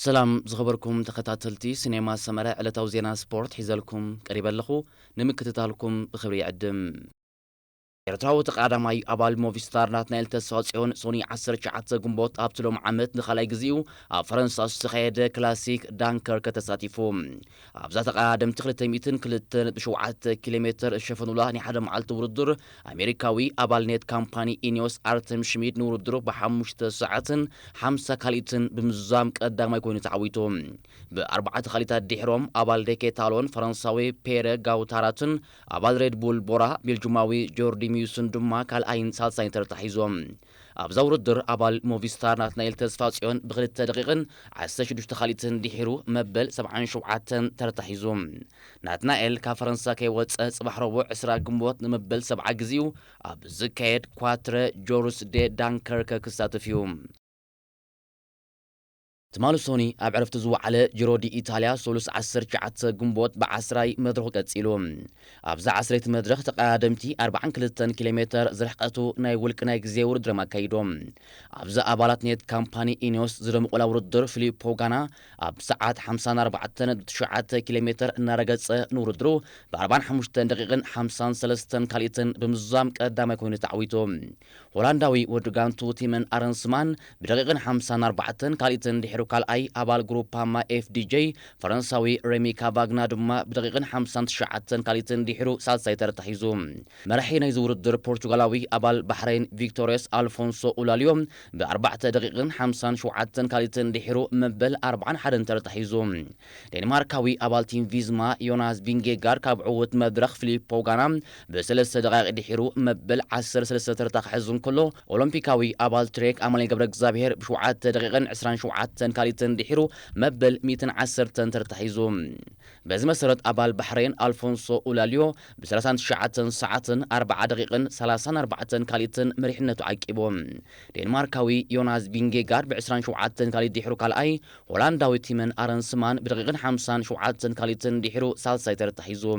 سلام زخبركم تخطاتلتي سينما سمرة على توزينا سبورت حيزلكم قريبا لخو نمكتتالكم بخبري عدم ኤርትራዊ ተቃዳማይ ኣባል ሞቪስታር ናትናኤል ተስፋጽዮን ሶኒ 19 ግንቦት ኣብ ትሎም ዓመት ንኻልኣይ ግዚኡ ኣብ ፈረንሳ ዝተኻየደ ክላሲክ ዳንከርክ ተሳቲፉ ኣብዛ ተቃዳምቲ 202.7 ኪሎ ሜትር ዝሸፈኑላ ናይ ሓደ መዓልቲ ውድድር ኣሜሪካዊ ኣባል ኔት ካምፓኒ ኢኒዮስ ኣርተም ሽሚድ ንውድድሩ ብ5 ሰዓትን 50 ካሊትን ብምዛም ቀዳማይ ኮይኑ ተዓዊቱ ብ4 ካሊታት ድሕሮም ኣባል ዴኬታሎን ፈረንሳዊ ፔረ ጋውታራትን ኣባል ሬድቡል ቦራ ቤልጅማዊ ጆርዲ ሚዩስን ድማ ካልኣይን ሳልሳይን ተረታሒዞም ኣብዛ ውድድር ኣባል ሞቪስታር ናትናኤል ተስፋጽዮን ብ2 ደቂቕን 16 ካሊትን ድሒሩ መበል 77 ተረታሒዙ ናትናኤል ካብ ፈረንሳ ከይወፀ ጽባሕ ረቡዕ 20 ግንቦት ንመበል 70 ግዚኡ ኣብ ዝካየድ ኳትረ ጆሩስ ዴ ዳንከርክ ክሳተፍ እዩ تمالو سوني أبعرفت زوعلة جرودي إيطاليا سولوس 19 جنبوت بعسراي مدرخ قتسيلو أبزع عسريت مدرخ تقادمتي 4 كيلومتر زرحقتو ناي ولك ناي زيور درما كايدوم أبزع أبالات نيت كامباني إنيوس زرم قولا وردر فيليبو غانا أبساعات 54 كيلومتر نارغتس نوردرو ب45 دقيقة 53 كاليتن بمزام قدام يكون تعويتو هولنداوي ودغانتو تيمن أرنسمان بدقيقة 54 كاليتن دحرو ካልኣይ ኣባል ግሩፓማ ኤፍዲጂ ፈረንሳዊ ሬሚ ካቫግና ድማ ብደቂቕን 59 ካሊትን ድሕሩ ሳልሳይ ተረታሒዙ መራሒ ናይ ዝውድድር ፖርቱጋላዊ ኣባል ባሕሬን ቪክቶሪያስ ኣልፎንሶ ኡላሊዮ ብ4 ደቂቕን 57 ካሊትን ድሕሩ መበል 41 ተረታሒዙ ዴንማርካዊ ኣባል ቲም ቪዝማ ዮናስ ቪንጌጋር ካብ ዕውት መድረኽ ፊሊፖ ጋና ብ3 ደቂቕ ድሕሩ መበል 13 ተረታሒዙ እንከሎ ኦሎምፒካዊ ኣባል ትሬክ ኣማኑኤል ገብረ እግዚአብሔር ብ7 ደቂቕን 27 كاليتن دحرو مبل 110 ترتحيزو بهذه مسيرة أبال بحرين ألفونسو أولاليو ب39 ساعة 4 دقيقة 34 كاليتن مريحنة عقبو دنماركاوي يوناس فينجيغار ب27 كاليت دحرو كالأي هولنداوي تيمن أرنسمان بدقيقة 57 كاليتن دحرو سالساي ترتحيزو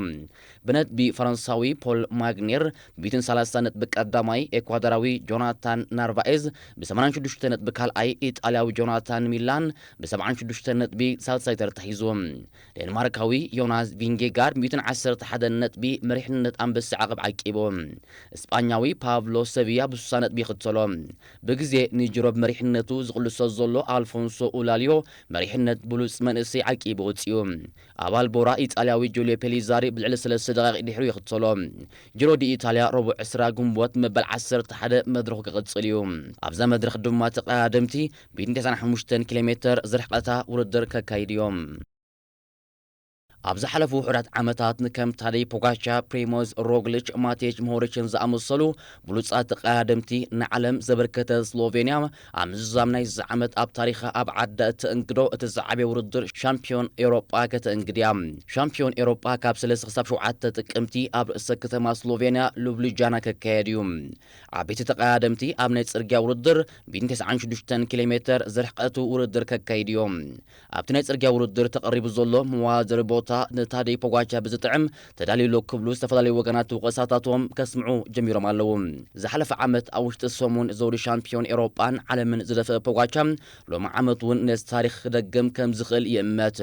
بنت بفرنساوي بول ماغنير بيتن 30 بقداماي إكوادوراوي جوناثان نارفايز ب86 بكالأي إيطالياوي جوناثان ميلان ب76 نطبي سالساي ترتحيزو دنماركاوي يوناس فينجيغار 111 نطبي مريحنة أنبس عقب عقبو اسبانياوي بافلو سيفيا ب60 نطبي ختصلو بغزي نيجرو بمريحنتو زقلصو زولو ألفونسو أولاليو مريحنة بلوس منسي عقبو تسيو أبال بورا إيطالياوي جوليو بيليزاري بلعل 3 دقائق دحرو يختصلو جرو دي إيطاليا ربع 10 جنبوت مبل 11 مدرخ كقصليو أبزا مدرخ دما تقادمتي ب 95 كيلومتر زرحقتا وردر كايديوم أبز حلفو حرات عمتات نكم تادي بوغاشا بريموز روغليش ماتيج مهوريشن زعمصلو بلوصات قادمتي نعلم زبركة سلوفينيا عمزامناي زعمت أب تاريخ أب عدة تنقدو تزعبي وردر شامبيون إيروبا كتنقديام شامبيون إيروبا كابسلس خصاب شو عدة تكمتي أب سكتة ما سلوفينيا لوبليجانا ككاديوم عبيت تقادمتي أب نيتسرقيا وردر بين 99 كيلومتر زرحقتو وردر ككايديوم أب تنيتسرقيا وردر تقريب زولو موازر بوتا نتادي بوغاشا بزطعم تداليلو كبلو استفضالي وقنات وقساتاتهم كسمعو جميرهم اللوم زحلف عمت أوشت السومون زوري شامبيون إيروبان على من زدف بوغاشا لو مع عمتون ناس تاريخ دقم كم زغل يأمات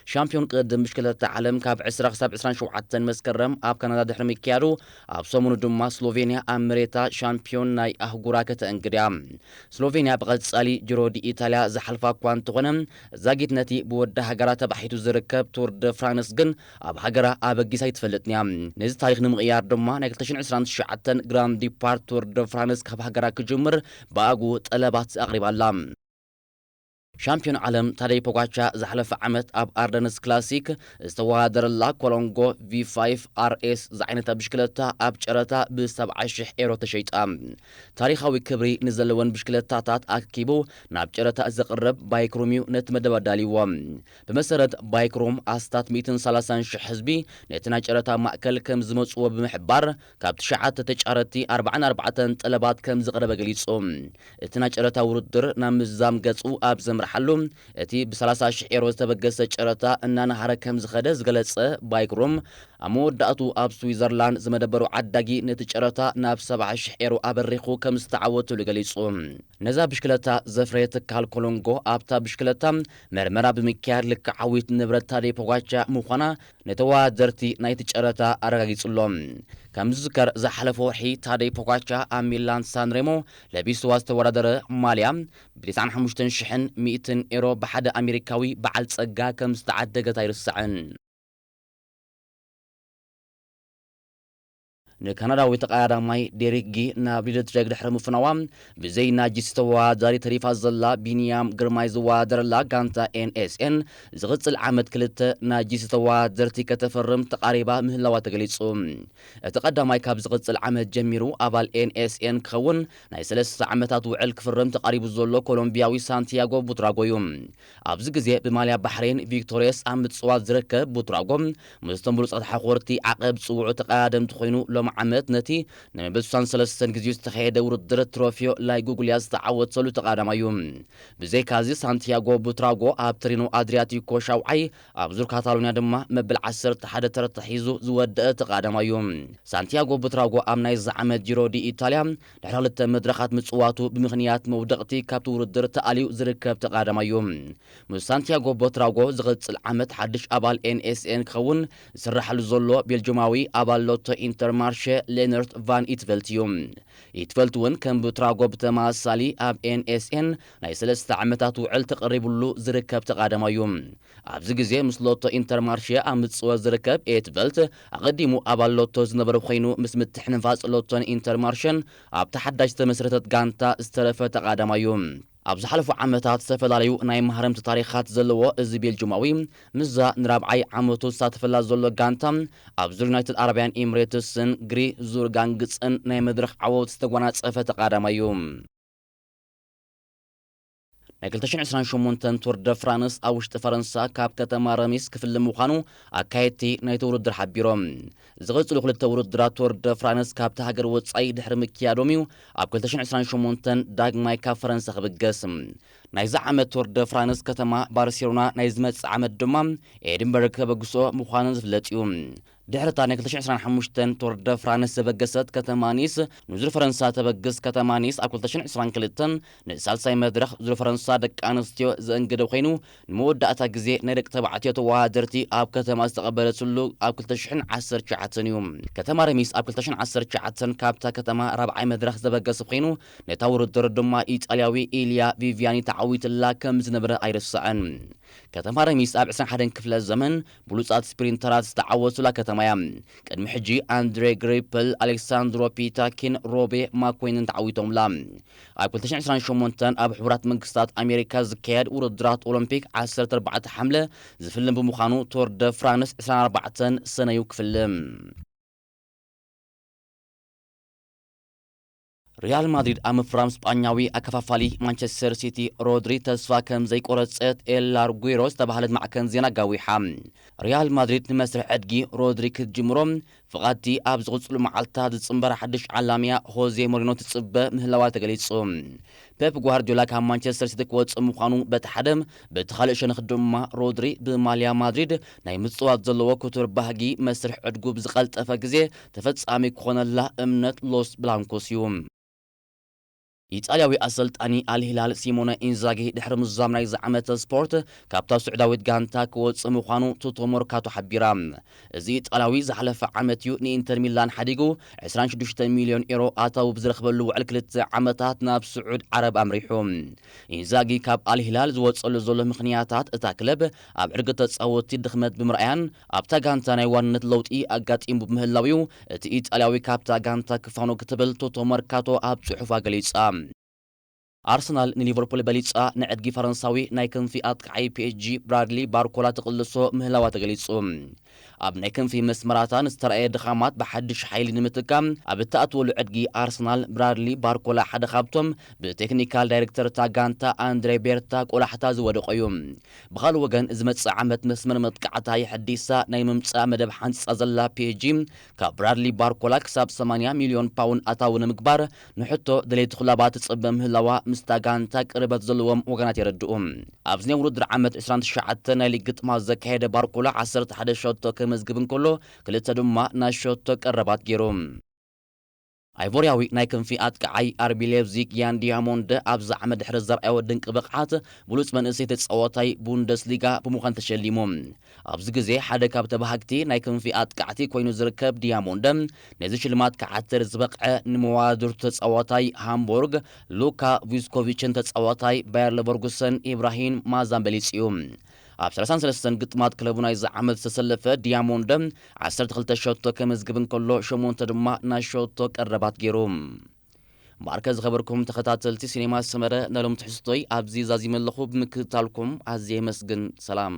شامبيون قدم مشكلة العالم كاب 10 شوعة مسكرم أب كندا دحرمي كيارو أب سومون دما سلوفينيا أمريتا شامبيون ناي أهقوراكة انقريام سلوفينيا بغد سالي جرو دي إيطاليا زحلفا كوان تغنم زاقيت نتي بوده هقرات بحيتو زركب تور دفرانس جن أب هجرة أبجي سايت فلتنيام نزل تاريخ نمغيار دما نقلتشن 29 جراند دي بارتور دفرانس كاب هجرة كجمر باقو طلبات أقرب اللام شامبيون عالم تادي بوغاشا زحلف عمت أب أردنس كلاسيك استوادر الله كولونغو V5 RS زعينتا بشكلتا أب شرتا ب17 إيرو تشيطا تاريخاوي كبري نزلون بشكلتا تات أكيبو ناب شرتا أزقرب بايكروميو نتمدب داليوام بمسرد بايكروم أستات 230 حزبي نتنا شرتا مأكل كم زموت وبمحبار كاب تشعات تجارتي 44 طلبات كم زقرب قليصوم اتنا شرتا وردر نام الزام قصو أب زمر ዝስራሓሉ እቲ ብ30,000 ዩሮ ዝተበገሰ ጨረታ እናናሃረ ከም ዝኸደ ዝገለጸ ባይክሮም ኣብ መወዳእቱ ኣብ ስዊዘርላንድ ዝመደበሩ ዓዳጊ ነቲ ጨረታ ናብ 70,000 ዩሮ ኣበሪኹ ከም ዝተዓወቱ ገሊጹ ነዛ ብሽክለታ ዘፍረየ ትካል ኮሎንጎ ኣብታ ብሽክለታ መርመራ ብምክያድ ልክዓዊት ንብረት ታደይ ፖጋቻ ምዃና ነተወዳደርቲ ናይቲ ጨረታ ኣረጋጊጹሎም ከም ዝዝከር ዝሓለፈ ወርሒ ታደይ ፖጋቻ ኣብ ሚላን ሳንሬሞ ለቢስዋ ዝተወዳደረ ማልያ ብ95,100 ዩሮ ብሓደ ኣሜሪካዊ በዓል ጸጋ ከም ዝተዓደገት ኣይርስዕን ንካናዳዊ ተቃዳማይ ዴሪክ ጊ ናብ ሊደትረግ ድሕሪ ምፍናዋ ብዘይ ናጂስ ተወዳዳሪ ተሪፋ ዘላ ቢንያም ግርማይ ዝወዳደረላ ጋንታ ኤንኤስኤን ዝቕጽል ዓመት ክልተ ናጂስ ተወዳደርቲ ከተፈርም ተቃሪባ ምህላዋ ተገሊጹ እቲ ቀዳማይ ካብ ዝቕጽል ዓመት ጀሚሩ ኣባል ኤንኤስኤን ክኸውን ናይ 3 ዓመታት ውዕል ክፍርም ተቃሪቡ ዘሎ ኮሎምቢያዊ ሳንቲያጎ ቡትራጎ እዩ ኣብዚ ግዜ ብማልያ ባሕሬን ቪክቶሪያስ ኣብ ምጽዋት ዝርከብ ቡትራጎ ምስቶም ብሉጻት ሓኮርቲ ዓቐብ ጽውዑ ተቃዳምቲ ኮይኑ ዓመት ነቲ ንመበል 63 ጊዜ ዝተኻየደ ውድድር ትሮፊዮ ላይ ጉግልያ ዝተዓወተሉ ተቃዳማዩ ብዘይ ካዚ ሳንቲያጎ ቡትራጎ ኣብ ትሪኖ ኣድሪያቲኮ ሻውዓይ ኣብ ዙር ካታሎኒያ ድማ መበል 11 ተረታ ሒዙ ዝወደአ ተቃዳማዩ ሳንቲያጎ ቡትራጎ ኣብ ናይ ዝዓመት ጂሮ ዲ ኢታልያ ድሕሪ ክልተ መድረኻት ምጽዋቱ ብምኽንያት መውደቕቲ ካብቲ ውድድር ተኣልዩ ዝርከብ ተቃዳማዩ ምስ ሳንቲያጎ ቡትራጎ ዝቕጽል ዓመት ሓድሽ ኣባል ኤንኤስኤን ክኸውን ዝስራሓሉ ዘሎ ቤልጅማዊ ኣባል ሎቶ ኢንተርማርሽ ሌነርት ቫን ኢትቨልት እዩ ኢትቨልት እውን ከም ቡትራጎ ብተመሳሳሊ ኣብ ኤንኤስኤን ናይ 3 ዓመታት ውዕል ተቐሪቡሉ ዝርከብ ተቃዳማዩ ኣብዚ ግዜ ምስ ሎቶ ኢንተርማርሽ ኣብ ምጽዋት ዝርከብ ኢትቨልት ኣቐዲሙ ኣባል ሎቶ ዝነበረ ኮይኑ ምስ ምትሕንፋጽ ሎቶን ኢንተርማርሽን ኣብ ተሓዳሽ ዝተመስረተት ጋንታ ዝተረፈ ተቃዳማዩ ኣብ ዝሓለፉ ዓመታት ዝተፈላለዩ ናይ ማህረምቲ ታሪኻት ዘለዎ እዚ ቤልጅማዊ ምዛ ንራብዓይ ዓመቱ ዝሳተፈላ ዘሎ ጋንታ ኣብ ዙር ዩናይትድ ኣረብያን ኤሚሬትስን ግሪ ዙር ጋንግፅን ናይ መድረኽ ዓወት ዝተጓናጸፈ ተቃዳማዩ ናይ 2028 ቱር ደ ፍራንስ ኣብ ውሽጢ ፈረንሳ ካብ ከተማ ረሚስ ክፍልም ምዃኑ ኣካየድቲ ናይቲ ውድድር ሓቢሮም ዝቕጽሉ ክልተ ውድድራት ቱር ደ ፍራንስ ካብቲ ሃገር ወጻኢ ድሕሪ ምክያዶም እዩ ኣብ 2028 ዳግማይ ካብ ፈረንሳ ክብገስ ናይዚ ዓመት ቱር ደ ፍራንስ ከተማ ባርሴሎና ናይ ዝመጽእ ዓመት ድማ ኤድንበርግ ከበግሶ ምዃኑ ዝፍለጥ እዩ ድሕርታ ናይ 2025 ቱር ደ ፍራንስ ዘበገሰት ከተማ ኒስ ንዙር ፈረንሳ ተበግስ ከተማ ኒስ ኣብ 2022 ንሳልሳይ መድረኽ ዙር ፈረንሳ ደቂ ኣንስትዮ ዘእንግደ ኮይኑ ንመወዳእታ ግዜ ናይ ደቂ ተባዕትዮ ተወዳደርቲ ኣብ ከተማ ዝተቐበለትሉ ኣብ 2019 እዩ ከተማ ረሚስ ኣብ 2019 ካብታ ከተማ ራብዓይ መድረኽ ዘበገሰ ኮይኑ ነታ ውድድር ድማ ኢጣልያዊ ኢልያ ቪቪያኒ ተዓዊትላ ከም ዝነበረ ኣይርስዕን ከተማ ረሚስ ኣብ 21 ክፍለ ዘመን ብሉጻት ስፕሪንተራት ዝተዓወቱላ ከተማ ቅድሚ ሕጂ ኣንድሬ ግሪፕል ኣሌክሳንድሮ ፒታኪን ሮቤ ማኮይንን ተዓዊቶምላ ኣብ 2028 ኣብ ሕቡራት መንግስታት ኣሜሪካ ዝካየድ ውድድራት ኦሎምፒክ 14 ሓምለ ዝፍልም ብምዃኑ ቱር ደ ፍራንስ 24 ሰነዩ ክፍልም ሪያል ማድሪድ ኣብ ምፍራም ስጳኛዊ ኣከፋፋሊ ማንቸስተር ሲቲ ሮድሪ ተስፋ ከም ዘይቆረጸት ኤል ላርጉሮ ዝተባህለት ማዕከን ዜና ጋዊሓ ሪያል ማድሪድ ንመስርሕ ዕድጊ ሮድሪ ክትጅምሮም ፍቓድቲ ኣብ ዝቕጽሉ መዓልትታት ዝጽምበራ ሓድሽ ዓላምያ ሆዜ ሞሪኖ ትጽበ ምህላዋ ተገሊጹ ፔፕ ጓርዲዮላ ካብ ማንቸስተር ሲቲ ክወጽእ ምዃኑ በቲ ሓደ በቲ ካልእ ሸነኽ ድማ ሮድሪ ብማልያ ማድሪድ ናይ ምጽዋት ዘለዎ ክቱር ባህጊ መስርሕ ዕድጉ ብዝቐልጠፈ ግዜ ተፈጻሚ ክኾነላ እምነት ሎስ ብላንኮስ እዩ ኢጣልያዊ ኣሰልጣኒ አልሂላል ሲሞነ ኢንዛጊ ድሕሪ ምዛም ናይ ዝዓመተ ስፖርት ካብታ ስዑዳዊት ጋንታ ክወጽእ ምዃኑ ቱቶ ሞርካቶ ሓቢራ እዚ ኢጣልያዊ ዝሓለፈ ዓመት እዩ ንኢንተር ሚላን ሓዲጉ 26 ሚልዮን ዩሮ ኣታዊ ብዝረኽበሉ ውዕል ክልተ ዓመታት ናብ ስዑድ ዓረብ ኣምሪሑ ኢንዛጊ ካብ አልሂላል ዝወጸሉ ዘሎ ምኽንያታት እታ ክለብ ኣብ ዕርጊ ተጻወቲ ድኽመት ብምርኣያን ኣብታ ጋንታ ናይ ዋንነት ለውጢ ኣጋጢሙ ብምህላው እዩ እቲ ኢጣልያዊ ካብታ ጋንታ ክፋኖ ክትብል ቱቶ ሞርካቶ ኣብ ጽሑፋ ገሊጻ አርሰናል ንሊቨርፑል በሊጻ ንዕድጊ ፈረንሳዊ ናይ ክንፊ ኣጥቃዓይ ፒኤስጂ ብራድሊ ባርኮላ ተቕልሶ ምህላዋ ተገሊጹ ኣብ ናይ ክንፊ መስመራታን ዝተረኣየ ድኻማት ብሓድሽ ሓይሊ ንምትካም ኣብ እተኣትወሉ ዕድጊ ኣርሰናል ብራድሊ ባርኮላ ሓደ ካብቶም ብቴክኒካል ዳይሬክተር ጋንታ ኣንድሬ ቤርታ ቆላሕታ ዝወደቀ እዩ ብኻልእ ወገን ዝመጽእ ዓመት መስመር መጥቃዕታ ይሕዲሳ ናይ ምምጻእ መደብ ሓንጻ ዘላ ፒኤጂ ካብ ብራድሊ ባርኮላ ክሳብ 80 ሚልዮን ፓውንድ ኣታዊ ንምግባር ንሕቶ ድሌት ክለባት ጽበ ምህላዋ ምስታ ጋንታ ቅርበት ዘለዎም ወገናት ይረድኡ ኣብ ዝነበሩ ውድድር ዓመት 29 ናይ ሊግ ግጥማት ዘካየደ ባርኮላ 11 ሸቶ ከመዝግብ እንከሎ ክልተ ድማ ናይ ሸቶ ቀረባት ገይሮም አይቮሪያዊ ናይ ክንፊ ኣጥቃዓይ አርቢ ሌፕዚግ ያን ዲያሞንድ ኣብዛ ዓመት ድሕሪ ዘርኣዮ ድንቂ ብቕዓት ብሉጽ መንእሰይ ተጻዋታይ ቡንደስሊጋ ብምዃን ተሸሊሞም ኣብዚ ግዜ ሓደ ካብ ተባሃግቲ ናይ ክንፊ ኣጥቃዕቲ ኮይኑ ዝርከብ ዲያሞንድ ነዚ ሽልማት ክዓትር ዝበቕዐ ንመዋድር ተጻዋታይ ሃምቡርግ ሉካ ቪስኮቪችን ተጻዋታይ ባየር ሌቨርኩሰን ኢብራሂም ማዛን በሊጽ እዩ ኣብ 33 ግጥማት ክለቡ ናይ ዝዓመት ዝተሰለፈ ዲያሞንድ 12 ሸቶ ከመዝግብ እንከሎ 8 ድማ ናይ ሸቶ ቀረባት ገይሮም ማርከዝ ዝኸበርኩም ተኸታተልቲ ሲኔማ ሰመረ ነሎም ትሕዝቶይ ኣብዚ ዛዚመለኹ ብምክትታልኩም ኣዝየ መስግን ሰላም